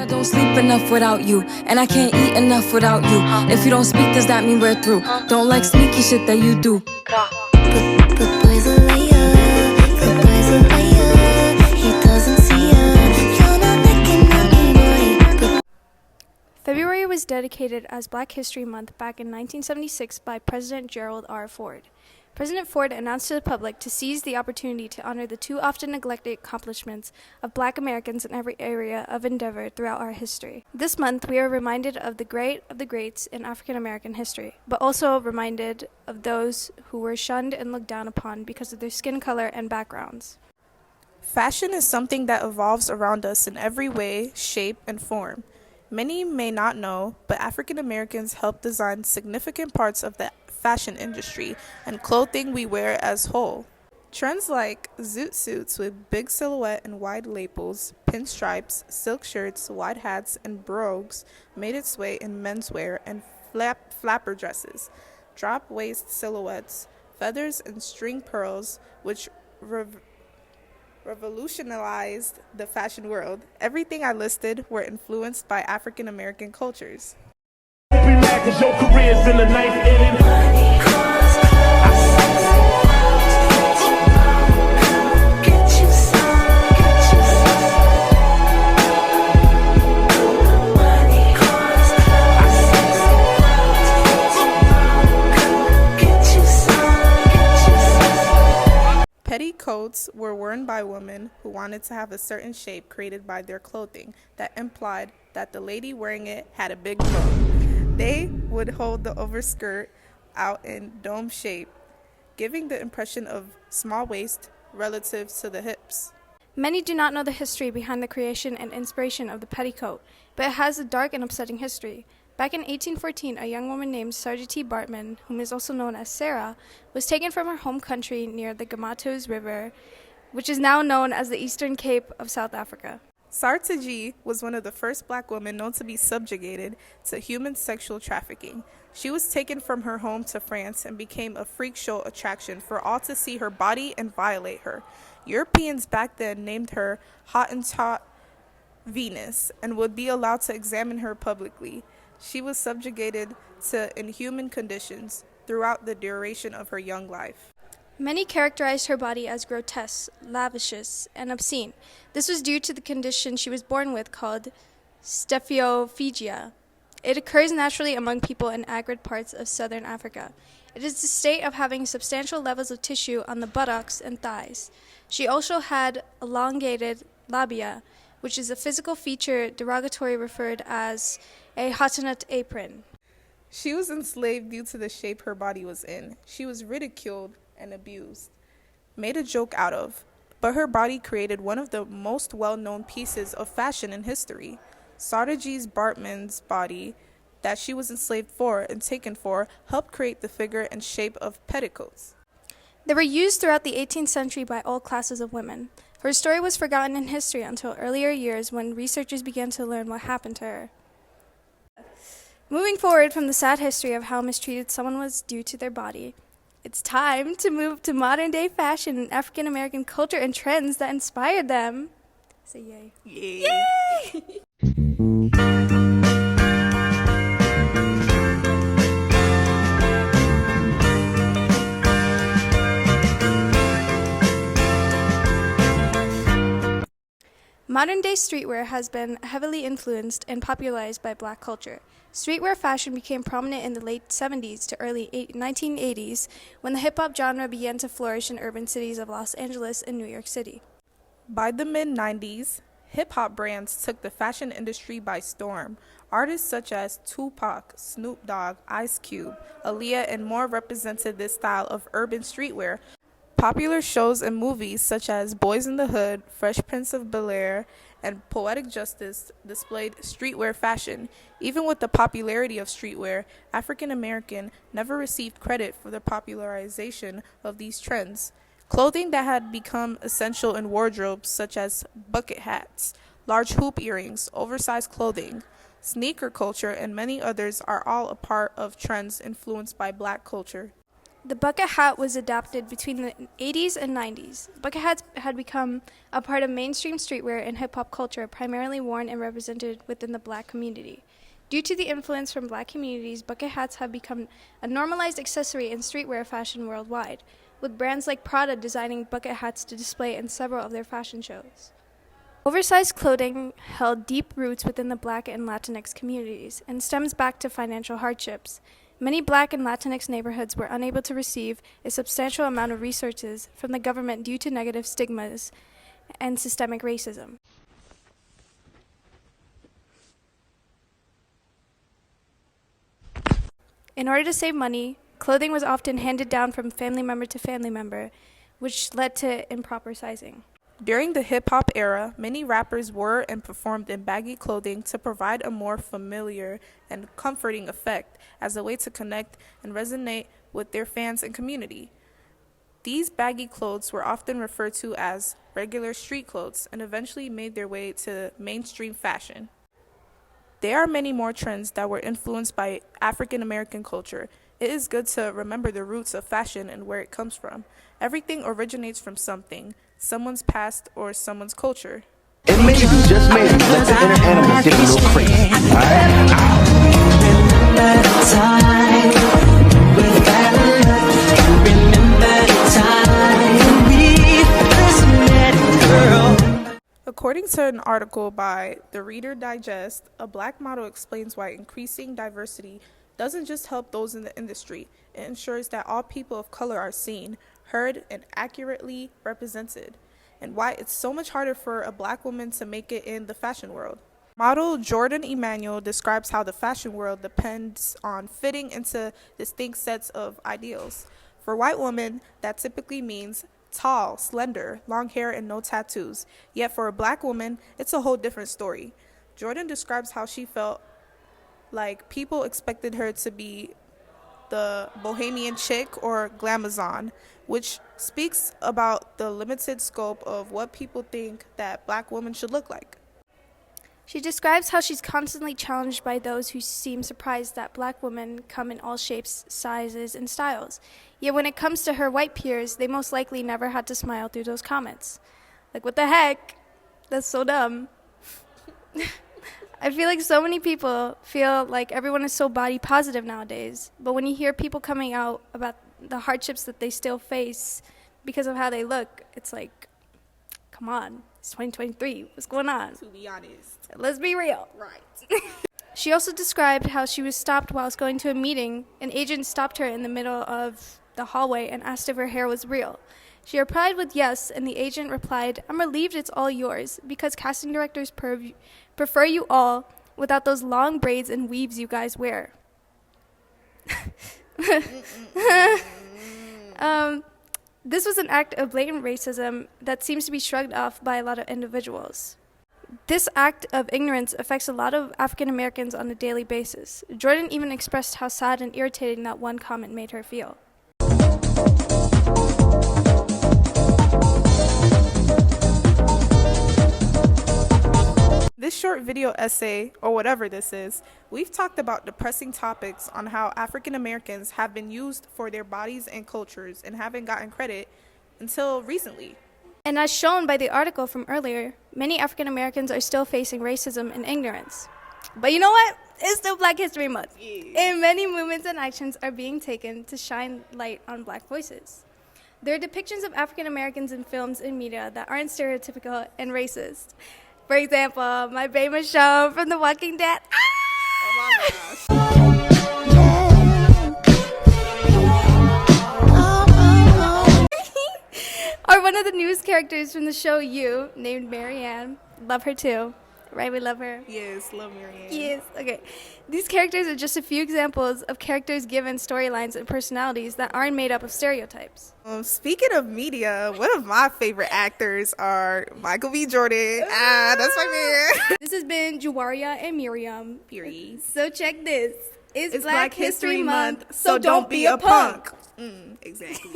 I don't sleep enough without you, and I can't eat enough without you. If you don't speak, does that mean we're through? Don't like sneaky shit that you do. Good boy's a liar, good boy's a liar. He doesn't see ya, you're not looking at me, boy. February was dedicated as Black History Month back in 1976 by President Gerald R. Ford. President Ford announced to the public to seize the opportunity to honor the too often neglected accomplishments of Black Americans in every area of endeavor throughout our history. This month, we are reminded of the great of the greats in African American history, but also reminded of those who were shunned and looked down upon because of their skin color and backgrounds. Fashion is something that evolves around us in every way, shape, and form. Many may not know, but African Americans help design significant parts of the fashion industry and clothing we wear as whole. Trends like zoot suits with big silhouette and wide lapels, pinstripes, silk shirts, wide hats, and brogues made its way in menswear and flapper dresses, drop waist silhouettes, feathers and string pearls, which revolutionized the fashion world. Everything I listed were influenced by African American cultures. Your career's in the ninth inning. Petticoats were worn by women who wanted to have a certain shape created by their clothing that implied that the lady wearing it had a big boob. They would hold the overskirt out in dome shape, giving the impression of small waist relative to the hips. Many do not know the history behind the creation and inspiration of the petticoat, but it has a dark and upsetting history. Back in 1814, a young woman named Sarah T. Bartman, whom is also known as Sarah, was taken from her home country near the Gamatos River, which is now known as the Eastern Cape of South Africa. Sarah was one of the first Black women known to be subjugated to human sexual trafficking. She was taken from her home to France and became a freak show attraction for all to see her body and violate her. Europeans back then named her Hottentot Venus and would be allowed to examine her publicly. She was subjugated to inhuman conditions throughout the duration of her young life. Many characterized her body as grotesque, lascivious, and obscene. This was due to the condition she was born with called staphyophagia. It occurs naturally among people in arid parts of southern Africa. It is the state of having substantial levels of tissue on the buttocks and thighs. She also had elongated labia, which is a physical feature derogatory referred as a Hottentot apron. She was enslaved due to the shape her body was in. She was ridiculed and abused, made a joke out of, but her body created one of the most well-known pieces of fashion in history. Sarah G. Bartman's body that she was enslaved for and taken for helped create the figure and shape of petticoats. They were used throughout the 18th century by all classes of women. Her story was forgotten in history until earlier years when researchers began to learn what happened to her. Moving forward from the sad history of how mistreated someone was due to their body, it's time to move to modern-day fashion and African American culture and trends that inspired them. Say yay. Yay! Yay! Modern-day streetwear has been heavily influenced and popularized by Black culture. Streetwear fashion became prominent in the late 70s to early 1980s when the hip-hop genre began to flourish in urban cities of Los Angeles and New York City. By the mid-90s, hip-hop brands took the fashion industry by storm. Artists such as Tupac, Snoop Dogg, Ice Cube, Aaliyah, and more represented this style of urban streetwear. Popular shows and movies such as Boys in the Hood, Fresh Prince of Bel-Air, and Poetic Justice displayed streetwear fashion. Even with the popularity of streetwear, African American never received credit for the popularization of these trends. Clothing that had become essential in wardrobes such as bucket hats, large hoop earrings, oversized clothing, sneaker culture, and many others are all a part of trends influenced by Black culture. The bucket hat was adapted between the 80s and 90s. Bucket hats had become a part of mainstream streetwear and hip-hop culture, primarily worn and represented within the black community. Due to the influence from black communities, bucket hats have become a normalized accessory in streetwear fashion worldwide, with brands like Prada designing bucket hats to display in several of their fashion shows. Oversized clothing held deep roots within the Black and Latinx communities and stems back to financial hardships. Many Black and Latinx neighborhoods were unable to receive a substantial amount of resources from the government due to negative stigmas and systemic racism. In order to save money, clothing was often handed down from family member to family member, which led to improper sizing. During the hip-hop era, many rappers wore and performed in baggy clothing to provide a more familiar and comforting effect as a way to connect and resonate with their fans and community. These baggy clothes were often referred to as regular street clothes and eventually made their way to mainstream fashion. There are many more trends that were influenced by African American culture. It is good to remember the roots of fashion and where it comes from. Everything originates from something, someone's past or someone's culture. And maybe just maybe let the inner animal get a little crazy. According to an article by The Reader Digest, a black model explains why increasing diversity doesn't just help those in the industry, it ensures that all people of color are seen, heard, and accurately represented, and why it's so much harder for a black woman to make it in the fashion world. Model Jordan Emanuel describes how the fashion world depends on fitting into distinct sets of ideals. For white women, that typically means tall, slender, long hair, and no tattoos. Yet for a black woman, it's a whole different story. Jordan describes how she felt like people expected her to be the bohemian chick or glamazon, which speaks about the limited scope of what people think that black women should look like. She describes how she's constantly challenged by those who seem surprised that black women come in all shapes, sizes, and styles. Yet when it comes to her white peers, they most likely never had to smile through those comments. Like, what the heck? That's so dumb. I feel like so many people feel like everyone is so body positive nowadays. But when you hear people coming out about the hardships that they still face because of how they look, it's like, come on, it's 2023. What's going on? To be honest. Let's be real. Right. She also described how she was stopped whilst going to a meeting. An agent stopped her in the middle of the hallway and asked if her hair was real. She replied with yes, and the agent replied, "I'm relieved it's all yours, because casting directors prefer you all without those long braids and weaves you guys wear." This was an act of blatant racism that seems to be shrugged off by a lot of individuals. This act of ignorance affects a lot of African Americans on a daily basis. Jordan even expressed how sad and irritating that one comment made her feel. This short video essay, or whatever this is, we've talked about depressing topics on how African Americans have been used for their bodies and cultures and haven't gotten credit until recently. And as shown by the article from earlier, many African Americans are still facing racism and ignorance. But you know what? It's still Black History Month. And many movements and actions are being taken to shine light on black voices. There are depictions of African Americans in films and media that aren't stereotypical and racist. For example, my baby Michonne from The Walking Dead. Oh my gosh. Or one of the news characters from the show You, named Marianne. Love her too. Right, we love her. Yes, love Marianne. Yes, okay. These characters are just a few examples of characters given storylines and personalities that aren't made up of stereotypes. Speaking of media, one of my favorite actors are Michael B. Jordan. That's my man. This has been Juwaria and Miriam. Period. So check this. It's Black History Month, so don't be a punk. Exactly.